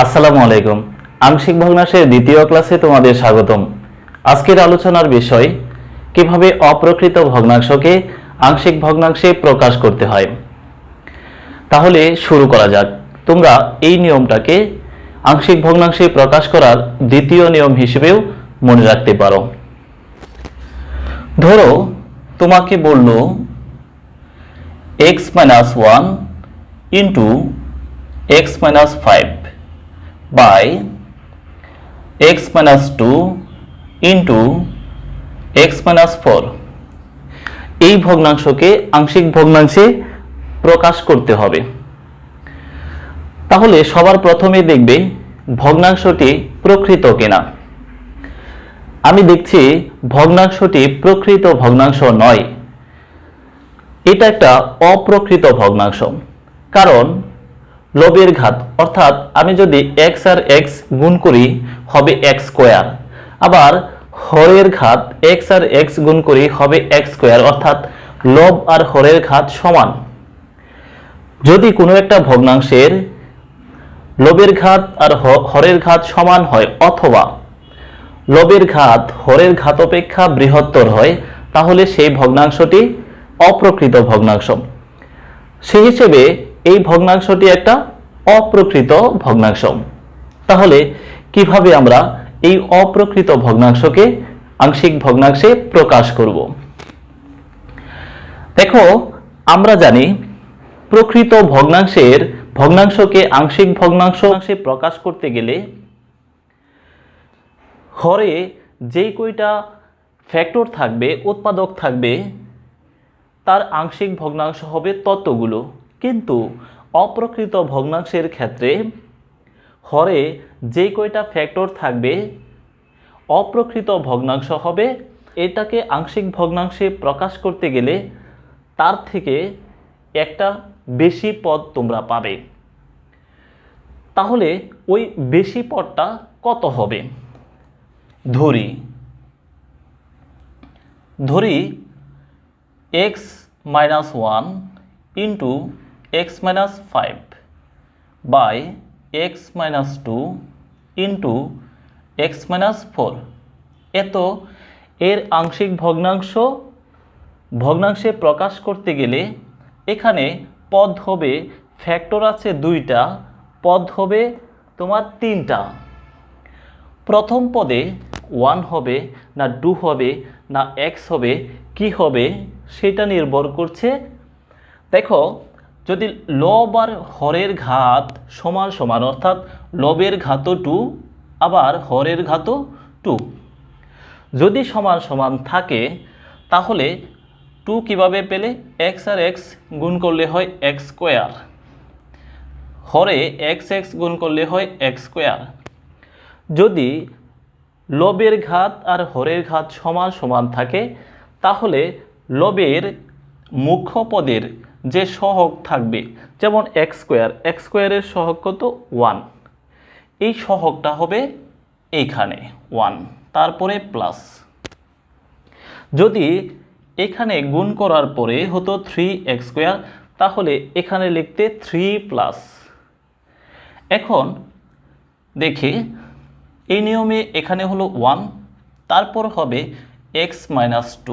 আসসালামু আলাইকুম। আংশিক ভগ্নাংশের দ্বিতীয় ক্লাসে তোমাদের স্বাগতম। আজকের আলোচনার বিষয় কিভাবে অপ্রকৃত ভগ্নাংশকে আংশিক ভগ্নাংশে প্রকাশ করতে হয়। তাহলে শুরু করা যাক। তোমরা এই নিয়মটাকে আংশিক ভগ্নাংশে প্রকাশ করার দ্বিতীয় নিয়ম হিসেবেও মনে রাখতে পারো। ধরো তোমাকে বলল x-1 into x-5 by x-2 into x-4 এই ভগ্নাংশকে আংশিক ভগ্নাংশে প্রকাশ করতে হবে। তাহলে সবার প্রথমে দেখবে ভগ্নাংশটি প্রকৃত কিনা। আমি দেখছি ভগ্নাংশটি প্রকৃত ভগ্নাংশ নয়, এটা একটা অপ্রকৃত ভগ্নাংশ। কারণ লবের ঘাত অর্থাৎ আমি যদি x আর x গুণ করি হবে x স্কয়ার, আবার হরের ঘাত x আর x গুণ করি হবে x স্কয়ার, অর্থাৎ লব আর হরের ঘাত সমান। যদি কোনো একটা ভগ্নাংশের লবের ঘাত আর হরের ঘাত সমান হয় অথবা লবের ঘাত হরের ঘাত অপেক্ষা বৃহত্তর হয়, তাহলে সেই ভগ্নাংশটি অপ্রকৃত ভগ্নাংশ। সেই হিসেবে এই ভগ্নাংশটি একটা অপ্রকৃত ভগ্নাংশ। তাহলে কিভাবে আমরা এই অপ্রকৃত ভগ্নাংশকে আংশিক ভগ্নাংশে প্রকাশ করব? দেখো, আমরা জানি প্রকৃত ভগ্নাংশকে আংশিক ভগ্নাংশে প্রকাশ করতে গেলে হরে যেই কয়টা ফ্যাক্টর থাকবে, উৎপাদক থাকবে, তার আংশিক ভগ্নাংশ হবে ততগুলো। কিন্তু অপ্রকৃত ভগ্নাংশের ক্ষেত্রে হরে যে কয়টা ফ্যাক্টর থাকবে অপ্রকৃত ভগ্নাংশ হবে। এটাকে আংশিক ভগ্নাংশে প্রকাশ করতে গেলে তার থেকে একটা বেশি পদ তোমরা পাবে। তাহলে ওই বেশি পদটা কত হবে? ধরি x-1 into x-5 by x-2 into x-4। এর আংশিক ভগ্নাংশে প্রকাশ করতে গেলে এখানে পদ হবে, ফ্যাক্টর আছে দুইটা, পদ হবে তোমার তিনটা। প্রথম পদে 1 হবে না 2 হবে না x হবে, কি হবে সেটা নির্ভর করছে। দেখো, যদি লব আর হরের ঘাত সমান সমান, অর্থাৎ লবের ঘাতও 2 আবার হরের ঘাতও 2 যদি সমান সমান থাকে, তাহলে 2 কিভাবে পেলে? x আর x গুণ করলে হয় x স্কয়ার, হরে x গুণ করলে হয় x স্কয়ার। যদি লবের ঘাত আর হরের ঘাত সমান সমান থাকে, তাহলে লবের মুখ্য পদের যে সহগ থাকবে, যেমন x স্কয়ারের সহগ কত? 1। এই সহগটা হবে এইখানে 1, তারপরে প্লাস। যদি এখানে গুণ করার পরে হতো 3x স্কয়ার, তাহলে এখানে লিখতে 3 প্লাস। এখন দেখি এই নিয়মে এখানে হলো 1, তারপর হবে x-2।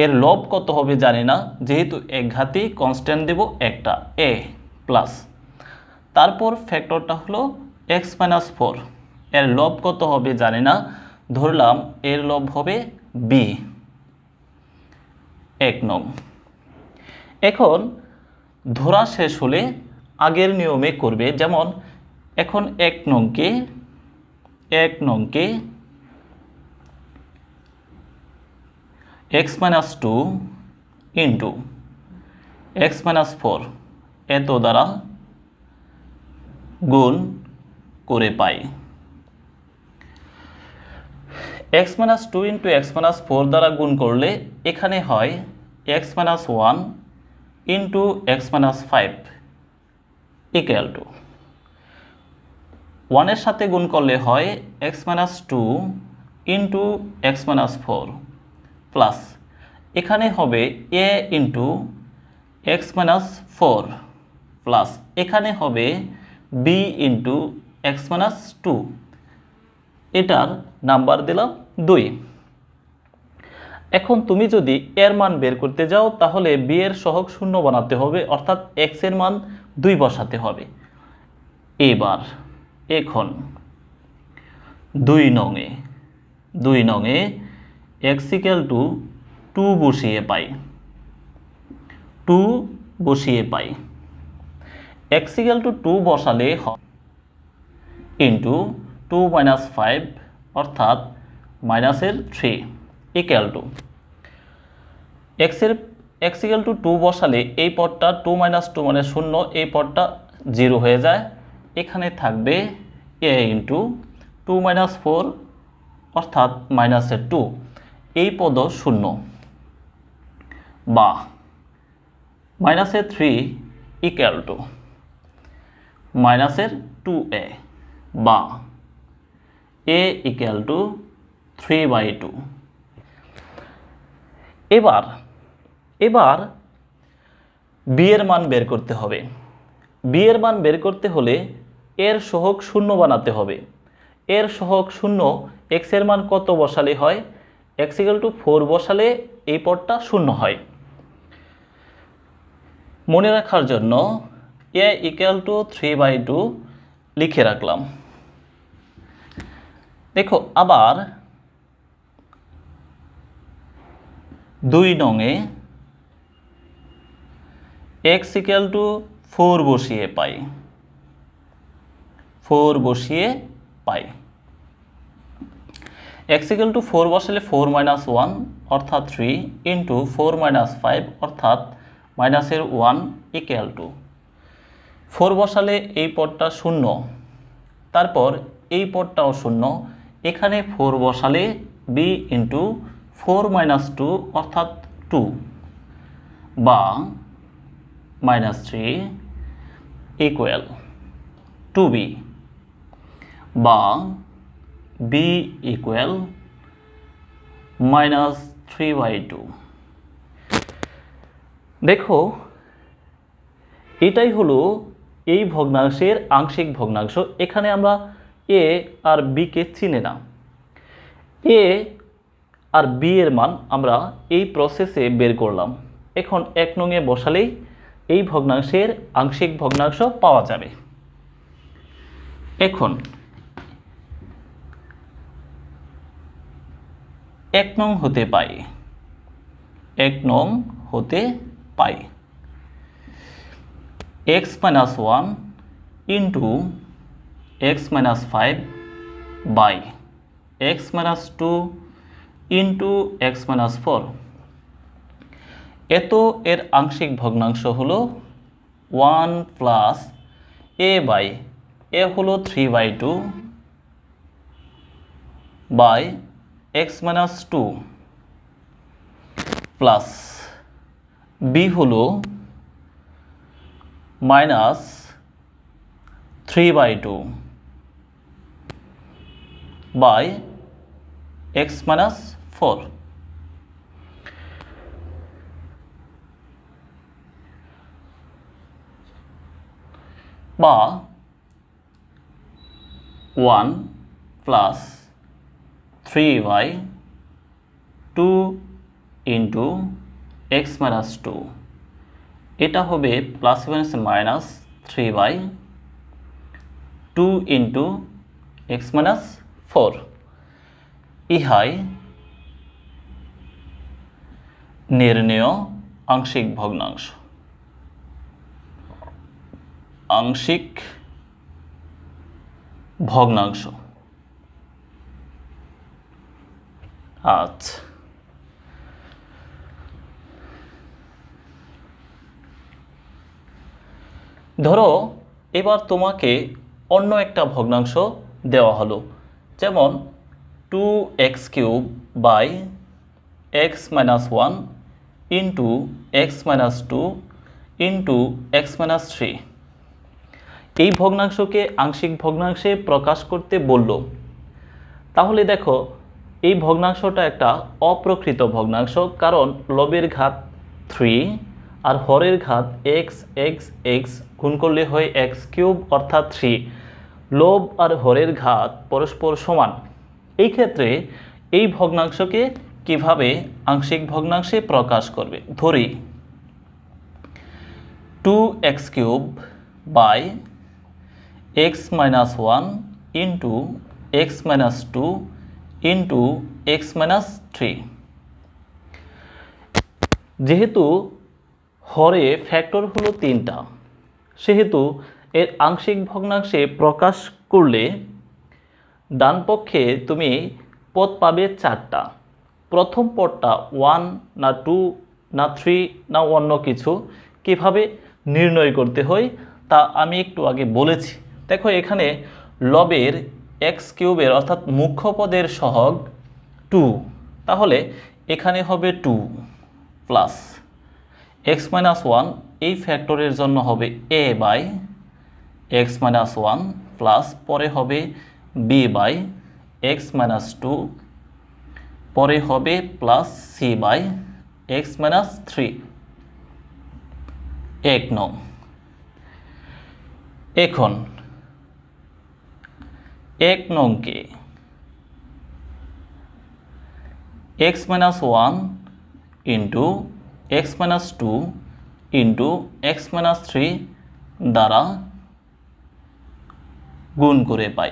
এর লব কত হবে জানি না, যেহেতু একঘাতি কনস্ট্যান্ট দেব একটা a প্লাস, তারপর ফ্যাক্টরটা হলো x-4। এর লব কত হবে জানি না, ধরলাম এর লব হবে b 1 নং। এখন ধরা শেষ হলে আগের নিয়মে করবে, যেমন এখন 1 নংকে x-2 ইন্টু x-4 এত দ্বারা গুণ করে পাই। x-2 ইন্টু x-4 দ্বারা গুণ করলে এখানে হয় x-1 into x-5 equal to 1 এর সাথে গুণ করলে হয় x-2 ইন্টু x-4 প্লাস এখানে হবে a ইন্টু x-4 প্লাস এখানে হবে B into x minus two, এটার নাম্বার দিলাম 2। এখন তুমি যদি এর মান বের করতে যাও তাহলে বি এর সহগ শূন্য বানাতে হবে, অর্থাৎ এক্স এর মান 2 বসাতে হবে। এবার এখন 2 নংয়ে এক্স ইকুয়াল টু 2 বসিয়ে পাই, এক্স ইকুয়াল টু 2 বসালে ইন্টু 2 মাইনাস 5 অর্থাৎ মাইনাসের 3 equal to x equal to 2 বসালে এই পদটা 2 মাইনাস 2 মানে 0, এই পদটা 0 হয়ে যায়। এখানে থাকবে এ ইন্টু 2 মাইনাস 4 অর্থাৎ মাইনাসের 2, এই পদও 0, বা মাইনাসের 3 ইকুয়াল টু মাইনাসের 2a, বা a ইকুয়াল টু 3/2। এবার বি এর মান বের করতে হবে। বি এর মান বের করতে হলে এর সহগ শূন্য বানাতে হবে। এর সহগ শূন্য, এক্স এর মান কত বসালে হয়? এক্স ইকুয়াল টু 4 বসালে এই পদটা শূন্য হয়। মনে রাখার জন্য এ ইকুয়াল টু 3/2 লিখে রাখলাম। দেখো আবার 2 নংয়ে এক্স ইকুয়াল টু 4 বসিয়ে পাই, এক্স ইকুয়াল টু 4 বসালে 4 মাইনাস 1 অর্থাৎ 3 ইন্টু 4 মাইনাস 5 অর্থাৎ মাইনাসের 1 ইকুয়াল টু 4 বসালে এই পদটা 0, তারপর এই পদটাও 0, এখানে 4 বসালে বি ইন্টু 4 মাইনাস 2 অর্থাৎ 2, বা মাইনাস 3 ইকুয়াল 2b, বা বি ইকুয়াল মাইনাস 3/2। দেখো এটাই হলো এই ভগ্নাংশের আংশিক ভগ্নাংশ। এখানে আমরা এ আর বি কে চিনি না। এ আর বি এর মান আমরা এই প্রসেসে বের করলাম। এখন 1 নংয়ে বসালেই এই ভগ্নাংশের আংশিক ভগ্নাংশ পাওয়া যাবে। এখন 1 নং হতে পাই, 1 নং হতে পাই x minus 1 into x minus 5 by x minus 2 into x minus 4। এত এর আংশিক ভগ্নাংশ হলো 1 প্লাস এ বাই এ হলো 3/2 by x minus 2 plus B হলো মাইনাস 3/2 বাই এক্স মাইনাস 4। বা 1 প্লাস 3/2 ইন্টু এক্স মাইনাস 2, এটা হবে plus minus 3/2 into x minus 4। ইহাই নির্ণেয় আংশিক ভগ্নাংশ। আংশিক ভগ্নাংশ। আচ্ছা, ধরো এবার তোমাকে অন্য একটা ভগ্নাংশ দেওয়া হলো, যেমন 2x³ by x minus 1 into x minus 2 into x minus 3। এই ভগ্নাংশকে আংশিক ভগ্নাংশে প্রকাশ করতে বলল। তাহলে দেখো এই ভগ্নাংশটা একটা অপ্রকৃত ভগ্নাংশ, কারণ লবের ঘাত 3 আর হরের ঘাত এক্স এক্স এক্স গুণ করলে হয় এক্স কিউব অর্থাৎ 3। লব আর হরের ঘাত পরস্পর সমান। এই ক্ষেত্রে এই ভগ্নাংশকে কিভাবে আংশিক ভগ্নাংশে প্রকাশ করবে? ধরি 2x cube by x minus 1 into x minus 2 into x minus 3। যেহেতু হরে ফ্যাক্টর হলো 3টা, সেহেতু এর আংশিক ভগ্নাংশে প্রকাশ করলে ডান পক্ষে তুমি পদ পাবে 4টা। প্রথম পদটা 1 না 2 না 3 না অন্য কিছু, কিভাবে নির্ণয় করতে হয় তা আমি একটু আগে বলেছি। দেখো এখানে লবের এক্স কিউবের অর্থাৎ মুখ্য পদের সহগ 2, তাহলে এখানে হবে 2 প্লাস এক্স মাইনাস 1, এই ফ্যাক্টরের জন্য হবে a by x minus 1 plus পরে হবে b বাই এক্স মাইনাস 2, পরে হবে plus c by x minus 3। 1 নং। এখন 1 নংকে x minus 1 into x minus 2 into x minus 3 দ্বারা গুণ করে পাই,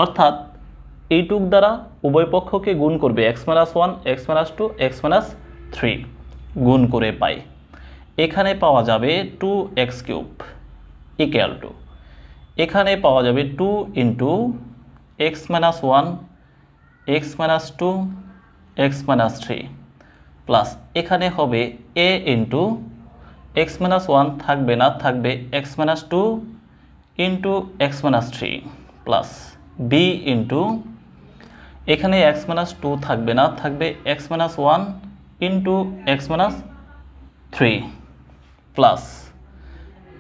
অর্থাৎ এইটুক দ্বারা উভয় পক্ষকে গুণ করবে x minus 1 x minus 2 x minus 3 গুণ করে পাই। এখানে পাওয়া যাবে 2x কিউব ইকুয়াল টু, এখানে পাওয়া যাবে 2 into x minus 1 x minus 2 x minus 3 plus এখানে হবে a ইন্টু এক্স মাইনাস 1 থাকবে না, থাকবে x minus 2 into x minus 3 plus b into এখানে এক্স মাইনাস 2 থাকবে না, থাকবে x minus 1 into x minus 3 plus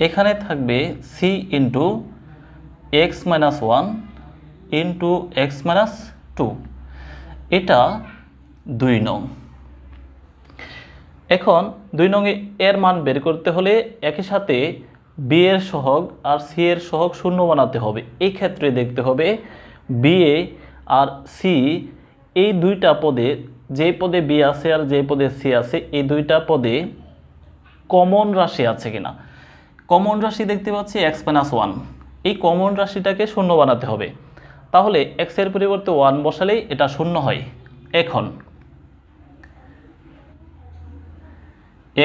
এখানে থাকবে c into x minus 1 into x minus 2। এটা 2 নং। এখন 2 নংয়ে এর মান বের করতে হলে একই সাথে b এর সহগ আর c এর সহগ শূন্য বানাতে হবে। এই ক্ষেত্রে দেখতে হবে b আর c এই দুইটা পদে, যে পদে b আছে আর যে পদে c আছে, এই দুইটা পদে কমন রাশি আছে কিনা। কমন রাশি দেখতে পাচ্ছি এক্স মাইনাস 1, এই কমন রাশিটাকে শূন্য বানাতে হবে। তাহলে x এর পরিবর্তে 1 বসালেই এটা শূন্য হয়। এখন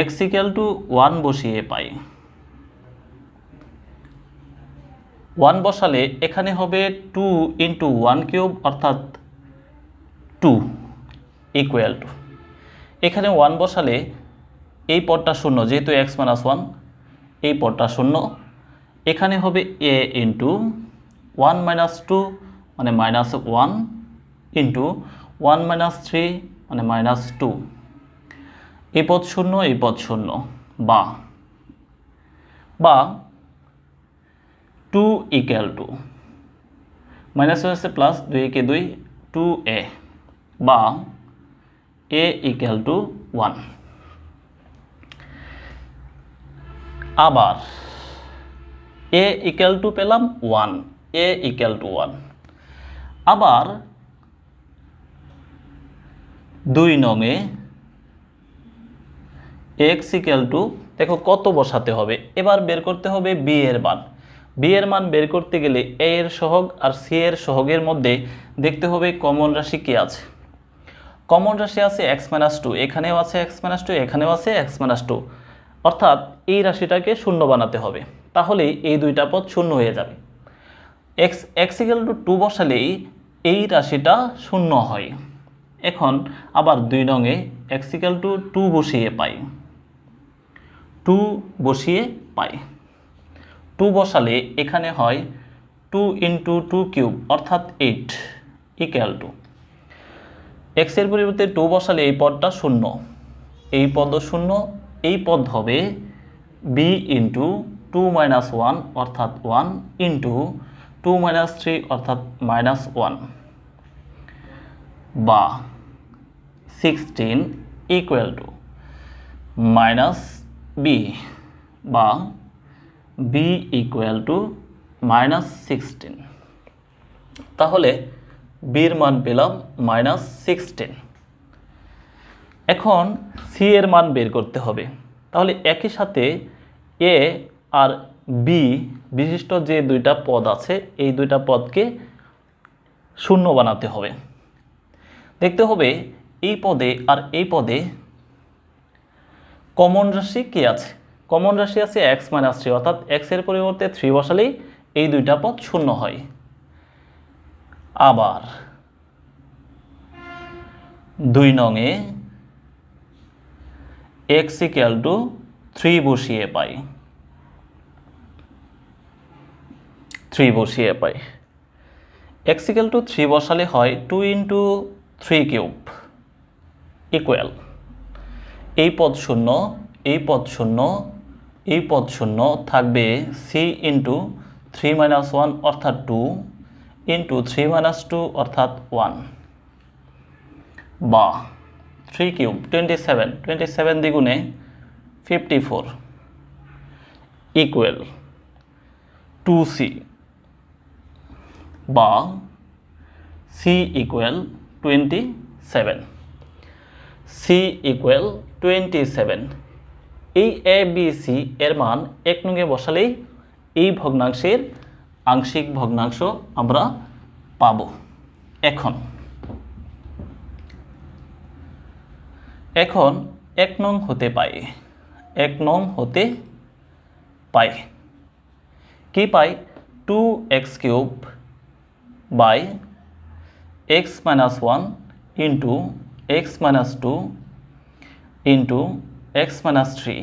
x ইকুয়াল টু 1 বসিয়ে পাই, 1 বসালে এখানে হবে 2 ইন্টু 1 কিউব অর্থাৎ 2 ইকুয়াল টু, এখানে 1 বসালে এই পদটা শূন্য, যেহেতু এক্স মাইনাস 1 এই পদটা শূন্য। এখানে হবে a ইন্টু 1 মাইনাস 2 মানে মাইনাস 1 ইন্টু 1 মাইনাস 3 মানে মাইনাস 2, এই পদ শূন্য এই পদ শূন্য, বা 2 ইকুয়াল টু মাইনাস হয়েছে প্লাস 2 কে 2 2a, বা a ইকুয়াল টু 1। আবার a ইকুয়াল টু পেলাম 1, a ইকুয়াল টু 1। আবার 2 নংয়ে x ইকুয়াল টু, দেখো কত বসাতে হবে, এবার বের করতে হবে b এর মান। b এর মান বের করতে গেলে a এর সহগ আর c এর সহগের মধ্যে দেখতে হবে কমন রাশি কি আছে। কমন রাশি আছে x মাইনাস 2, এখানেও আছে x মাইনাস 2, এখানেও আছে x মাইনাস 2, অর্থাৎ এই রাশিটাকে শূন্য বানাতে হবে, তাহলেই এই দুইটা পদ শূন্য হয়ে যাবে। x ইকুয়াল টু 2 বসালেই এই রাশিটা শূন্য হয়। এখন আবার 2 নংয়ে x ইকুয়াল টু 2 বসিয়ে পাই, 2 বসিয়ে পাই, 2 বসালে এখানে হয় 2 ইন্টু 2 কিউব অর্থাৎ 8 ইকুয়াল টু, x এর পরিবর্তে 2 বসালে এই পদটা শূন্য, এই পদও শূন্য, এই পদ হবে b ইন্টু 2 মাইনাস 1 অর্থাৎ 1 ইন্টু 2 মাইনাস 3 অর্থাৎ মাইনাস 1, বা 16 ইকুয়াল টু মাইনাস বি বা বি ইকুয়াল টু -16। তাহলে বির মান পেলাম -16। এখন সি এর মান বের করতে হবে। তাহলে একই সাথে এ আর বি বিশিষ্ট যে দুইটা পদ আছে এই দুইটা পদকে শূন্য বানাতে হবে। দেখতে হবে এই পদে আর এই পদে কমন রাশি কি আছে। কমন রাশি আছে x-3, অর্থাৎ x এর পরিবর্তে 3 বসালেই এই দুইটা পদ শূন্য হয়। আবার 2 নংয়ে x ইকুয়াল টু 3 বসিয়ে পাই, 3 বসিয়ে পাই। x ইকুয়াল টু 3 বসালে হয় 2 ইন্টু 3 কিউব ইকুয়াল, এই পদ শূন্য, এই পদ শূন্য, এই পদ শূন্য, থাকবে c ইন্টু 3 মাইনাস 1 অর্থাৎ 2 ইন্টু 3 মাইনাস 2 অর্থাৎ 1 বা 3 কিউব 27, 27 দ্বিগুণে 54 ইকুয়াল 2c বা c ইকুয়াল 27, c ইকুয়াল 27। এই এ বি সি এর মান 1 নংয়ে বসালেই এই ভগ্নাংশের আংশিক ভগ্নাংশ আমরা পাব। এখন 1 নং হতে পাই, 1 নং হতে পাই কি পাই, 2x cube by x minus 1 into x minus 2 into x minus 3।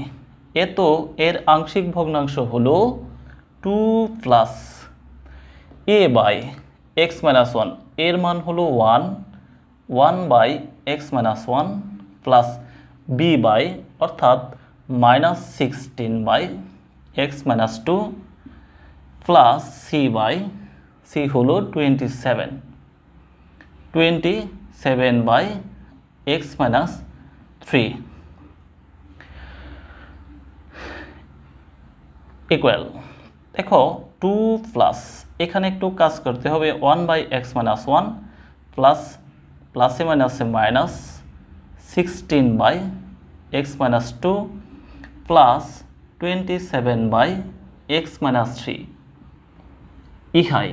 তো এর আংশিক ভগ্নাংশ হলো 2 plus a by x minus 1, এর মান হলো 1, 1 by x minus 1 plus b by অর্থাৎ -16 by x minus 2 plus c by c হলো 27, 27 বাই x মাইনাস 3 ইকুয়াল। দেখো 2 প্লাস এখানে একটু কাজ করতে হবে, 1 বাই x মাইনাস 1 প্লাস প্লাসে মাইনাসে minus 16 by x minus 2 plus 27 by x minus 3। ইহাই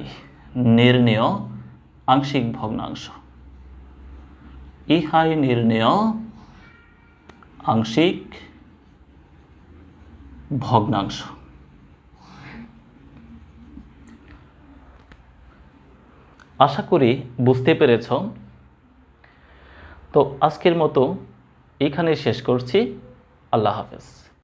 নির্ণেয় আংশিক ভগ্নাংশ, ইহাই নির্ণেয় আংশিক ভগ্নাংশ। আশা করি বুঝতে পেরেছ। তো আজকের মতো এইখানে শেষ করছি। আল্লাহ হাফেজ।